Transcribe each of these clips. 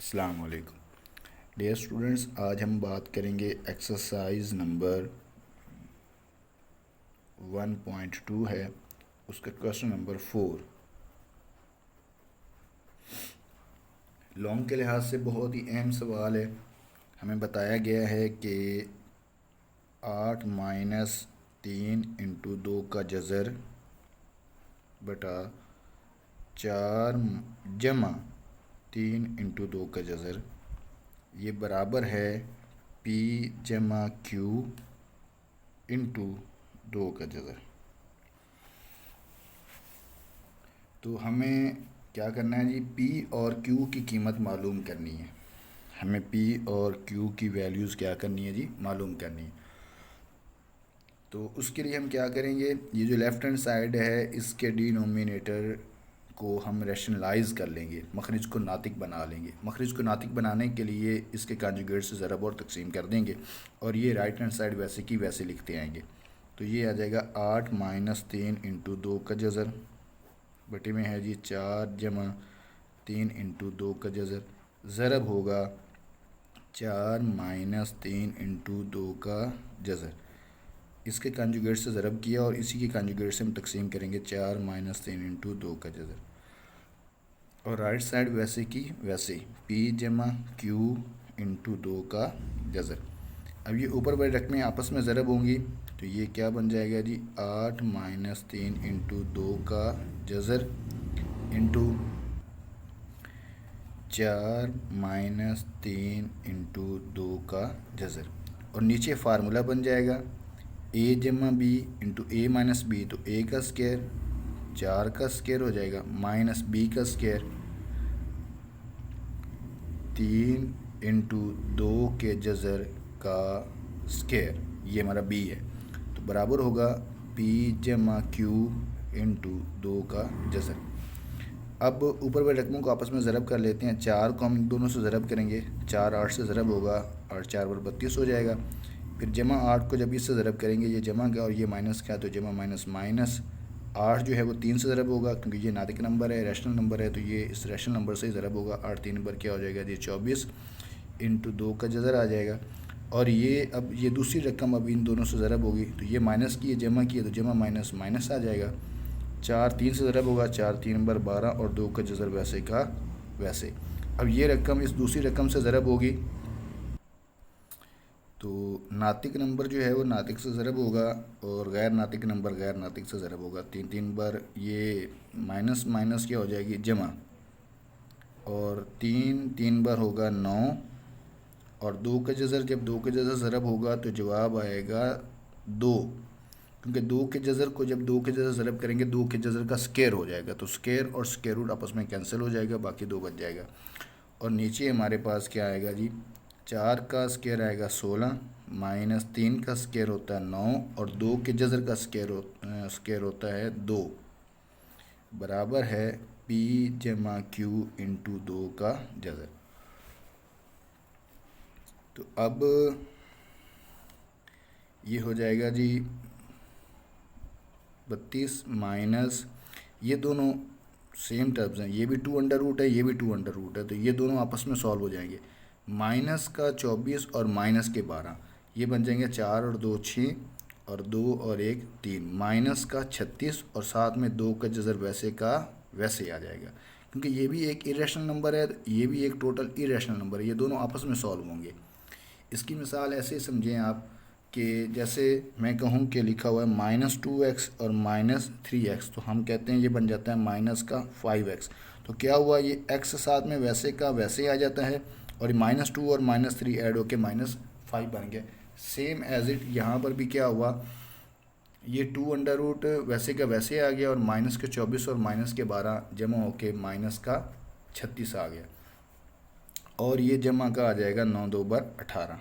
अस्सलाम वालेकुम dear students. आज हम बात करेंगे एक्सरसाइज नंबर 1.2 है, उसका क्वेश्चन नंबर 4। लॉन्ग के लिहाज से बहुत ही अहम सवाल है। हमें बताया गया है कि 8-3 का जज़र बटा 4 - 3 का जज़र ये बराबर है P जमा Q इंटू 2 का जज़र। तो हमें क्या करना है जी, P और Q की कीमत मालूम करनी है। हमें P और Q की वैल्यूज़ क्या करनी है जी, मालूम करनी है। तो उसके लिए हम क्या करेंगे, ये जो लेफ़्ट हैंड साइड है इसके डिनोमिनेटर को हम रैशनलाइज़ कर लेंगे, मखरिज को नातिक बना लेंगे। मखरिज को नातिक बनाने के लिए इसके कॉन्जुगेट से ज़रब और तकसीम कर देंगे और ये राइट हैंड साइड वैसे की वैसे लिखते आएंगे। तो ये आ जाएगा 8-3 का जज़र बटे में है जी 4-3 का जज़र, ज़रब होगा 4-3 का जज़र। इसके कॉन्जुगेट से ज़रब किया और इसी के कॉन्जुगेट से हम तकसीम करेंगे 4-3 का जज़र। और राइट साइड वैसे की वैसे P जमा Q इंटू 2 का जज़र। अब ये ऊपर वाली रकमें आपस में ज़रब होंगी तो ये क्या बन जाएगा जी, 8-3 का जज़र इंटू 4-3 का जज़र। और नीचे फार्मूला बन जाएगा A जमा B into A minus B, तो A का स्क्वायर 4 का स्क्वायर हो जाएगा माइनस B का स्क्वायर 3 × 2 के जज़र का स्क्वायर, ये हमारा B है। तो बराबर होगा P जमा Q इंटू 2 का जज़र। अब ऊपर वाली रकमों को आपस में ज़रब कर लेते हैं। 4 को हम दोनों से ज़रब करेंगे, 4 8 से ज़रब होगा और 4 × 32 हो जाएगा। फिर जमा 8 को जब इससे ज़रब करेंगे, ये जमा का और ये माइनस का, तो जमा माइनस माइनस 8 जो है वो 3 से ज़रब होगा क्योंकि ये नातिक नंबर है, रैशनल नंबर है, तो ये इस रैशनल नंबर से ही ज़रब होगा। 8 3 नंबर क्या हो जाएगा जी, 24 इंटू 2 का जज़र आ जाएगा। और ये अब ये दूसरी रकम अब इन दोनों से ज़रब होगी तो ये माइनस की, ये जमा की, तो जमा माइनस माइनस आ जाएगा। 4 3 से ज़रब होगा, 4 3 नंबर 12 और 2 का जज़र वैसे का वैसे। अब ये रकम इस दूसरी रकम से ज़रब होगी तो नातिक नंबर जो है वो नातिक से ज़रब होगा और गैर नातिक नंबर गैर नातिक से ज़रब होगा। 3 3 बार ये माइनस माइनस क्या हो जाएगी, जमा, और 3 3 बार होगा 9 और 2 का जज़र, जब 2 का जज़र ज़रब होगा तो जवाब आएगा 2, क्योंकि 2 के जज़र को जब 2 के जज़र ज़रब करेंगे 2 के जज़र का स्क्वायर हो जाएगा, तो स्क्वायर और स्क्वायर रूट आपस में कैंसिल हो जाएगा, बाकी 2 बच जाएगा। और नीचे हमारे पास क्या आएगा जी, 4 का स्क्वायर आएगा 16 माइनस 3 का स्क्वायर होता है 9 और 2 के जज़र का स्क्वायर होता है 2, बराबर है P जमा Q इंटू 2 का जज़र। तो अब ये हो जाएगा जी 32 माइनस, ये दोनों सेम टर्म्स हैं, ये भी 2 अंडर रूट है, ये भी 2 अंडर रूट है, तो ये दोनों आपस में सॉल्व हो जाएंगे। माइनस का 24 और माइनस के 12, ये बन जाएंगे 4 और 2 6 और 2 और 1 3, माइनस का 36 और साथ में 2 का जज़र वैसे का वैसे आ जाएगा, क्योंकि ये भी एक इरेशनल नंबर है, ये भी एक टोटल इरेशनल नंबर है, ये दोनों आपस में सॉल्व होंगे। इसकी मिसाल ऐसे समझें आप कि जैसे मैं कहूँ कि लिखा हुआ है -2x और -3x, तो हम कहते हैं ये बन जाता है माइनस का 5x। तो क्या हुआ, ये x साथ में वैसे का वैसे आ जाता है और -2 और -3 ऐड होके -5 बन गया। सेम एज इट यहाँ पर भी क्या हुआ, ये 2 अंडर रूट वैसे का वैसे आ गया और माइनस के 24 और माइनस के 12 जमा होके माइनस का 36 आ गया और ये जमा का आ जाएगा 9 2 बार 18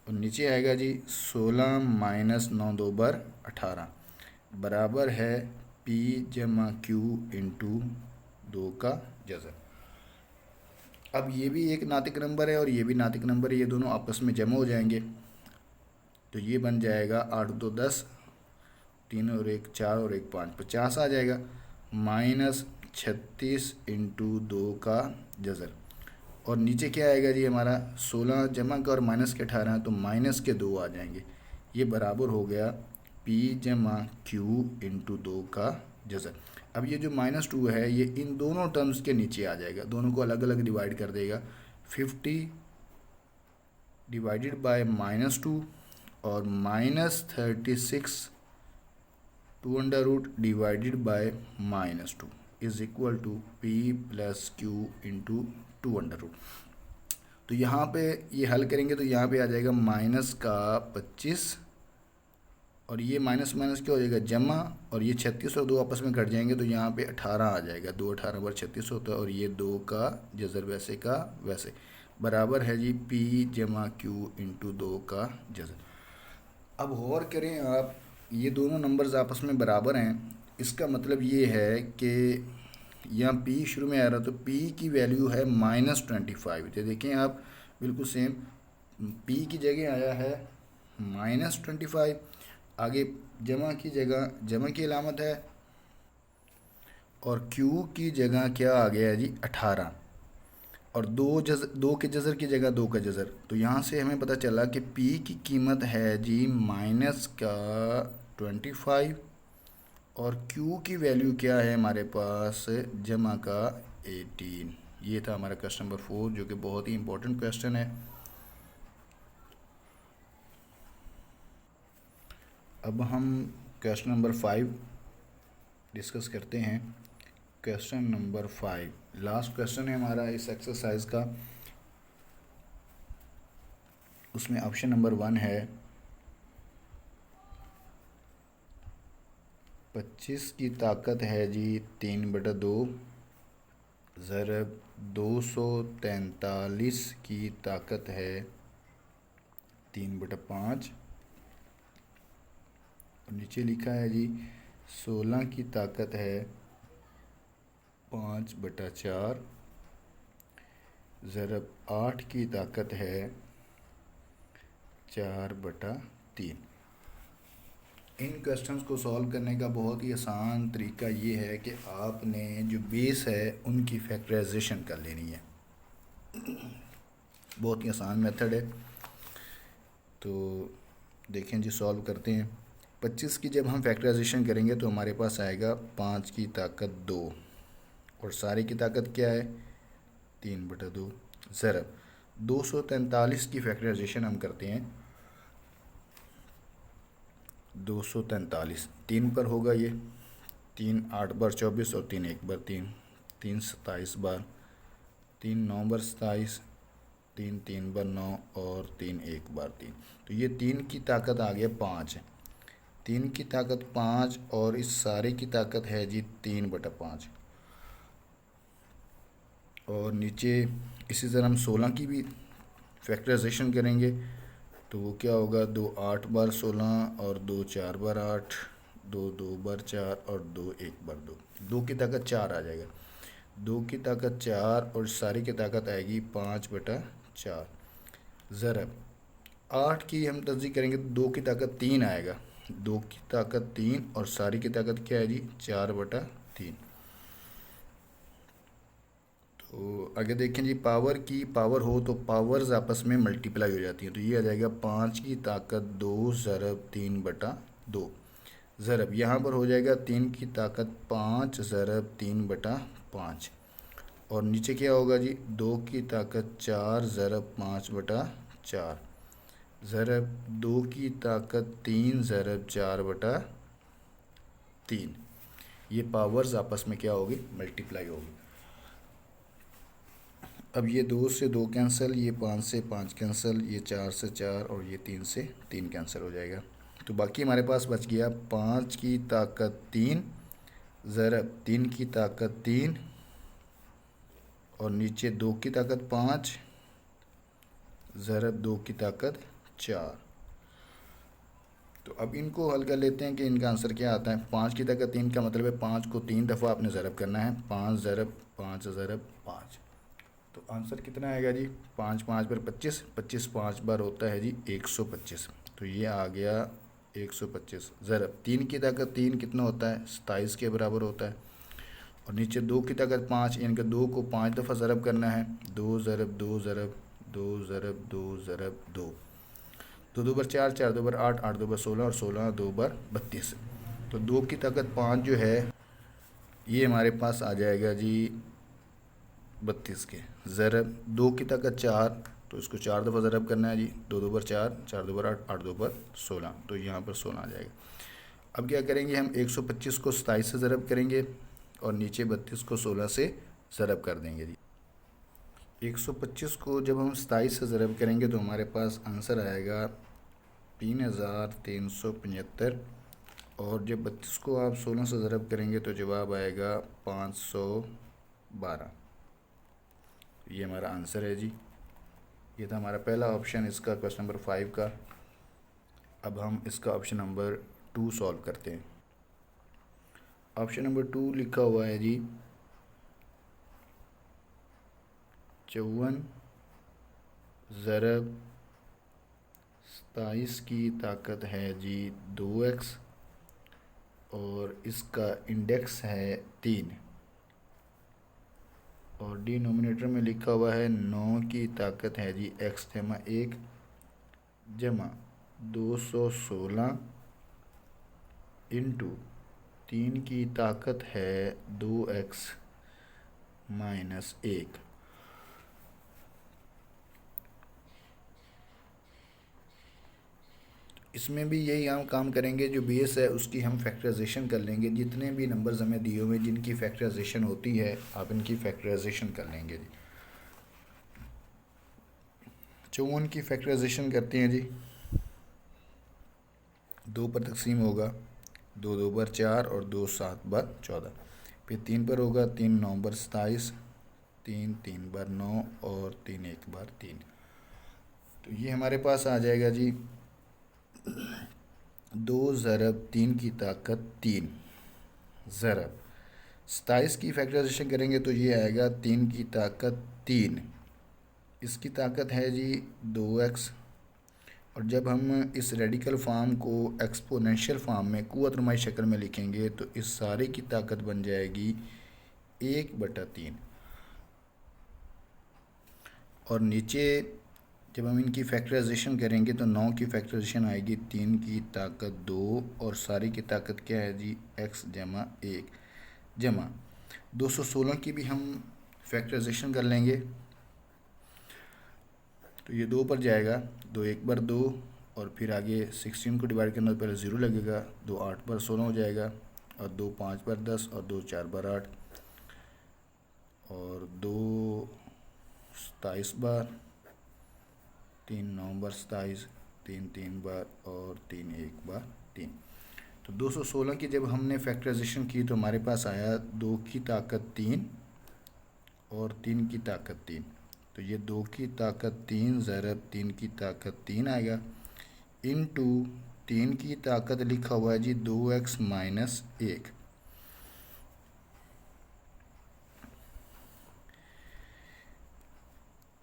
और नीचे आएगा जी 16 माइनस 9 2 बार 18 बराबर है P जमा Q इंटू 2 का जज़र। अब ये भी एक नातिक नंबर है और ये भी नातिक नंबर है, ये दोनों आपस में जमा हो जाएंगे तो ये बन जाएगा 8 2 10, 3 और 1 4 और 1 5, 50 आ जाएगा। माइनस 36 इंटू 2 का जज़र। और नीचे क्या आएगा जी हमारा 16 जमा का और माइनस के 18, तो माइनस के 2 आ जाएंगे। ये बराबर हो गया P जमा Q इंटू 2 का जज़र। अब ये जो -2 है ये इन दोनों टर्म्स के नीचे आ जाएगा, दोनों को अलग अलग डिवाइड कर देगा। 50 डिवाइडेड बाय -2 और -36 2 under root divided by -2 is equal to P plus Q into 2 under root. तो यहाँ पे ये हल करेंगे तो यहाँ पे आ जाएगा माइनस का 25 और ये माइनस माइनस क्या हो जाएगा जमा, और ये 36 और 2 आपस में कट जाएंगे तो यहाँ पे 18 आ जाएगा। 2 18 पर 36 होता है और ये 2 का जज़र वैसे का वैसे बराबर है जी P जमा Q इंटू 2 का जज़र। अब गौर करें आप, ये दोनों नंबर्स आपस में बराबर हैं, इसका मतलब ये है कि यहाँ P शुरू में आ रहा तो P की वैल्यू है -25। तो देखें आप बिल्कुल सेम, P की जगह आया है -25, आगे जमा की जगह जमा की अलामत है और Q की जगह क्या आ गया है जी 18, और 2 के जज़र की जगह 2 का जज़र। तो यहाँ से हमें पता चला कि P की कीमत है जी -25 और Q की वैल्यू क्या है हमारे पास जमा का 18। ये था हमारा क्वेश्चन नंबर 4 जो कि बहुत ही इंपॉर्टेंट क्वेश्चन है। अब हम क्वेश्चन नंबर 5 डिस्कस करते हैं। क्वेश्चन नंबर 5 लास्ट क्वेश्चन है हमारा इस एक्सरसाइज का। उसमें ऑप्शन नंबर 1 है 25 की ताकत है जी 3/2 ज़रब 243 की ताकत है 3/5, और नीचे लिखा है जी 16 की ताकत है 5/4 ज़रब 8 की ताकत है 4/3। इन क्वेश्चंस को सॉल्व करने का बहुत ही आसान तरीका ये है कि आपने जो बेस है उनकी फैक्टराइजेशन कर लेनी है। बहुत ही आसान मेथड है, तो देखें जी सॉल्व करते हैं। 25 की जब हम फैक्टराइजेशन करेंगे तो हमारे पास आएगा 5 की ताकत 2 और सारे की ताकत क्या है 3/2 ज़रब 243 की फैक्टराइजेशन हम करते हैं। 243 3 पर होगा, ये 3 8 बार 24 और 3 1 बार 3 3 27 बार, 3 9 बार 27, 3 3 बार 9 और 3 1 बार 3। तो ये 3 की ताकत आ गया 5 है, 3 की ताकत 5 और इस सारे की ताकत है जी 3/5। और नीचे इसी तरह हम 16 की भी फैक्टराइजेशन करेंगे तो वो क्या होगा 2 8 बार 16 और 2 4 बार 8, 2 2 बार 4 और 2 1 बार 2, 2 की ताकत 4 आ जाएगा। 2 की ताकत 4 और सारी की ताकत आएगी 5/4 ज़रब 8 की हम तस्दीक करेंगे तो 2 की ताकत 3 आएगा। 2 की ताकत 3 और सारी की ताकत क्या है जी 4/3। तो आगे देखें जी, पावर की पावर हो तो पावर्स आपस में मल्टीप्लाई हो जाती हैं। तो ये आ जाएगा 5 की ताकत 2 ज़रब 3/2 ज़रब यहाँ पर हो जाएगा 3 की ताकत 5 ज़रब 3/5 और नीचे क्या होगा जी 2 की ताकत 4 ज़रब 5/4 ज़रब 2 की ताकत 3 ज़रब 4/3। ये पावर्स आपस में क्या होगी मल्टीप्लाई होगी। अब ये 2 से 2 कैंसिल, ये 5 से 5 कैंसिल, ये 4 से 4 और ये 3 से 3 कैंसिल हो जाएगा। तो बाकी हमारे पास बच गया 5 की ताकत 3 ज़रब 3 की ताकत 3 और नीचे 2 की ताकत 5 ज़रब 2 की ताकत 4। तो अब इनको हल कर लेते हैं कि इनका आंसर क्या आता है। 5 की ताकत 3 का मतलब है 5 को 3 दफ़ा आपने ज़रब करना है, 5 ज़रब 5 ज़रब 5। तो आंसर कितना आएगा जी 5 5 पर 25, 25 5 बार होता है जी 125। तो ये आ गया 125 ज़रब 3 की ताकत 3 कितना होता है 27 के बराबर होता है। और नीचे 2 की ताकत 5, यानी कि 2 को 5 दफ़ा ज़रब करना है। 2 ज़रब 2 ज़रब 2 ज़रब 2 ज़रब 2, 2 2 बर 4, 4 2 बर 8, 8 2 बर 16 और 16 2 बर 32। तो 2 की ताकत 5 जो है ये हमारे पास आ जाएगा जी 32 के। ज़रब 2 की ताकत 4, तो इसको 4 दफ़ा ज़रब करना है जी। 2 2 बर 4, 4 2 बर 8, 8 2 बर 16, तो यहाँ पर 16 आ जाएगा। अब क्या करेंगे हम 125 को 27 से ज़रब करेंगे और नीचे 32 को 16 से ज़रब कर देंगे जी। 125 को जब हम 27 से ज़रब करेंगे तो हमारे पास आंसर आएगा 3375, और जब 32 को आप 16 से ज़रब करेंगे तो जवाब आएगा 512। ये हमारा आंसर है जी। ये था हमारा पहला ऑप्शन इसका, क्वेश्चन नंबर 5 का। अब हम इसका ऑप्शन नंबर 2 सॉल्व करते हैं। ऑप्शन नंबर 2 लिखा हुआ है जी 54 ज़रब 27 की ताकत है जी 2x, और इसका इंडेक्स है 3, और डिनोमिनेटर में लिखा हुआ है 9 की ताकत है जी x जमा 1 जमा 216 इंटू 3 की ताकत है 2x माइनस 1। इसमें भी यही हम काम करेंगे, जो बेस है उसकी हम फैक्टराइजेशन कर लेंगे। जितने भी नंबर्स हमें दिए हुए जिनकी फैक्टराइजेशन होती है आप इनकी फैक्टराइजेशन कर लेंगे जी। 54 की फैक्टराइजेशन करते हैं जी। 2 पर तकसीम होगा, 2 2 बर 4 और 2 7 बर 14, फिर 3 पर होगा, 3 9 बर 27, 3 3 बर 9 और 3 1 बर 3। तो ये हमारे पास आ जाएगा जी 2 ज़रब 3 की ताकत 3 ज़रब 27 की फैक्टराइजेशन करेंगे तो ये आएगा 3 की ताकत 3, इसकी ताकत है जी 2x, और जब हम इस रेडिकल फार्म को एक्सपोनेंशियल फार्म में कुव्वत नुमाई शक्ल में लिखेंगे तो इस सारे की ताकत बन जाएगी 1/3, और नीचे जब हम इनकी फैक्टराइजेशन करेंगे तो 9 की फैक्टराइजेशन आएगी 3 की ताकत 2, और सारी की ताकत क्या है जी x जमा 1 जमा 216 की भी हम फैक्टराइजेशन कर लेंगे। तो ये 2 पर जाएगा, 2 1 बार 2, और फिर आगे 16 को डिवाइड करना तो पहले 0 लगेगा, 2 8 बार 16 हो जाएगा, और 2 5 बार 10, और 2 4 बार 8, और 2 27 बार, 3 9 बार 27, 3 3 बार, और 3 1 बार 3। तो 216 की जब हमने फैक्टराइजेशन की तो हमारे पास आया 2 की ताकत 3 और 3 की ताकत 3। तो ये 2 की ताकत 3 ज़रब 3 की ताकत 3 आएगा, इनटू 3 की ताकत लिखा हुआ है जी 2x माइनस 1।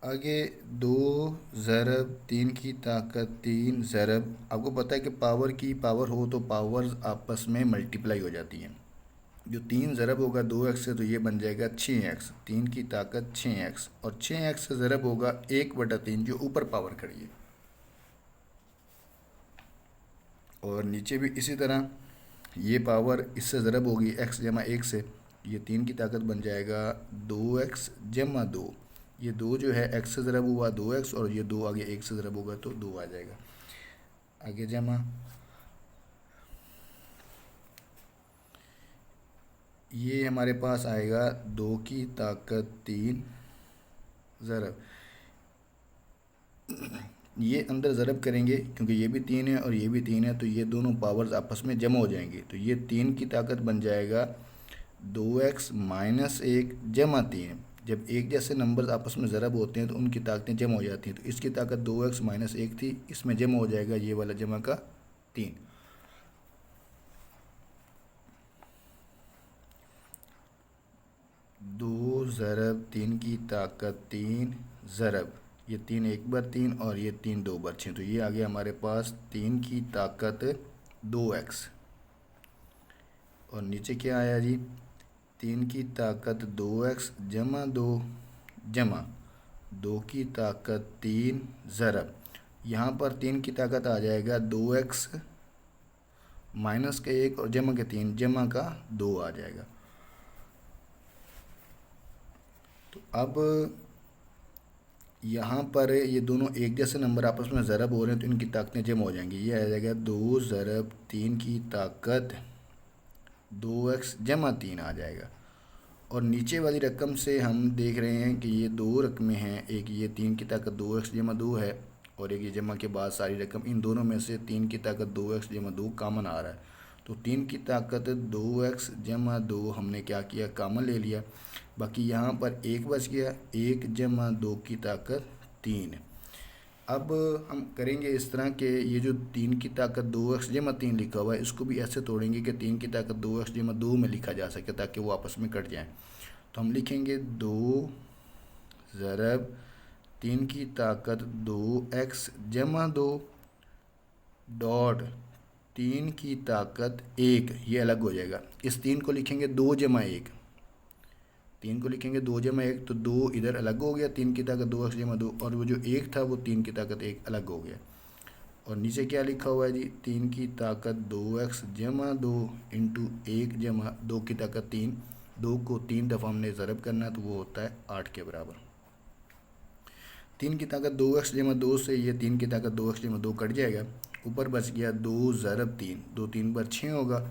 आगे 2 ज़रब 3 की ताकत 3 ज़रब, आपको पता है कि पावर की पावर हो तो पावर्स आपस में मल्टीप्लाई हो जाती हैं। जो 3 ज़रब होगा 2x से तो ये बन जाएगा 6x, 3 की ताकत 6x, और 6x से ज़रब होगा 1/3 जो ऊपर पावर खड़ी है, और नीचे भी इसी तरह ये पावर इससे ज़रब होगी x जमा 1 से, ये 3 की ताकत बन जाएगा 2x जमा 2, ये 2 जो है x से ज़रब हुआ 2x, और ये 2 आगे 1 से ज़रब होगा तो 2 आ जाएगा। आगे जमा ये हमारे पास आएगा 2 की ताकत 3 ज़रब, ये अंदर ज़रब करेंगे क्योंकि ये भी 3 है और ये भी 3 है, तो ये दोनों पावर्स आपस में जमा हो जाएंगे, तो ये 3 की ताकत बन जाएगा 2x माइनस 1 जमा 3। जब एक जैसे नंबर्स आपस में ज़रब होते हैं तो उनकी ताकतें जमा हो जाती हैं, तो इसकी ताकत 2x माइनस 1 थी, इसमें जमा हो जाएगा ये वाला जमा का 3। 2 ज़रब 3 की ताकत 3 ज़रब, ये 3 1 बार 3 और ये 3 2 बार 6, तो ये आ गया हमारे पास 3 की ताकत 2x, और नीचे क्या आया जी 3 की ताकत 2x जमा 2 जमा 2 की ताकत 3 ज़रब, यहाँ पर 3 की ताकत आ जाएगा 2x माइनस का 1 और जमा के 3 जमा का 2 आ जाएगा। तो अब यहाँ पर ये दोनों एक जैसे नंबर आपस में ज़रब हो रहे हैं तो इनकी ताकतें जमा हो जाएंगी। ये आ जाएगा 2 ज़रब 3 की ताकत 2x जमा 3 आ जाएगा। और नीचे वाली रकम से हम देख रहे हैं कि ये दो रकमें हैं, एक ये 3 की ताकत 2x जमा 2 है और एक ये जमा के बाद सारी रकम, इन दोनों में से 3 की ताकत 2x जमा 2 कामन आ रहा है। तो 3 की ताकत 2x जमा 2 हमने क्या किया, कामन ले लिया। बाकी यहाँ पर एक बच गया, 1 जमा 2 की ताकत 3। अब हम करेंगे इस तरह के, ये जो 3 की ताकत 2x जमा 3 लिखा हुआ है इसको भी ऐसे तोड़ेंगे कि 3 की ताकत 2x जमा 2 में लिखा जा सके ताकि वो आपस में कट जाए। तो हम लिखेंगे 2 ज़रब 3 की ताकत 2x जमा 2 डॉट 3 की ताकत 1, ये अलग हो जाएगा। इस 3 को लिखेंगे 2 जमा 1, 3 को लिखेंगे 2 जमा 1 तो 2 इधर अलग हो गया, 3 की ताकत 2x जमा 2, और वो जो 1 था वो 3 की ताकत 1 अलग हो गया। और नीचे क्या लिखा हुआ है जी, 3 की ताकत 2x जमा 2 इंटू 1 जमा 2 की ताकत 3, 2 को 3 दफ़ा हमने ज़रब करना है तो वो होता है 8 के बराबर। 3 की ताकत 2x जमा 2 से ये 3 की ताकत 2x जमा 2 कट जाएगा, ऊपर बच गया 2 ज़रब 3, 2 3 बार 6 होगा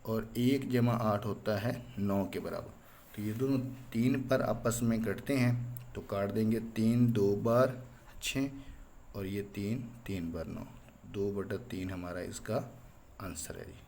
और 1 जमा 8 होता है 9 के बराबर। तो ये दोनों 3 पर आपस में कटते हैं तो काट देंगे, 3 2 बार 6 और ये 3 3 बार 9, 2/3 हमारा इसका आंसर है जी।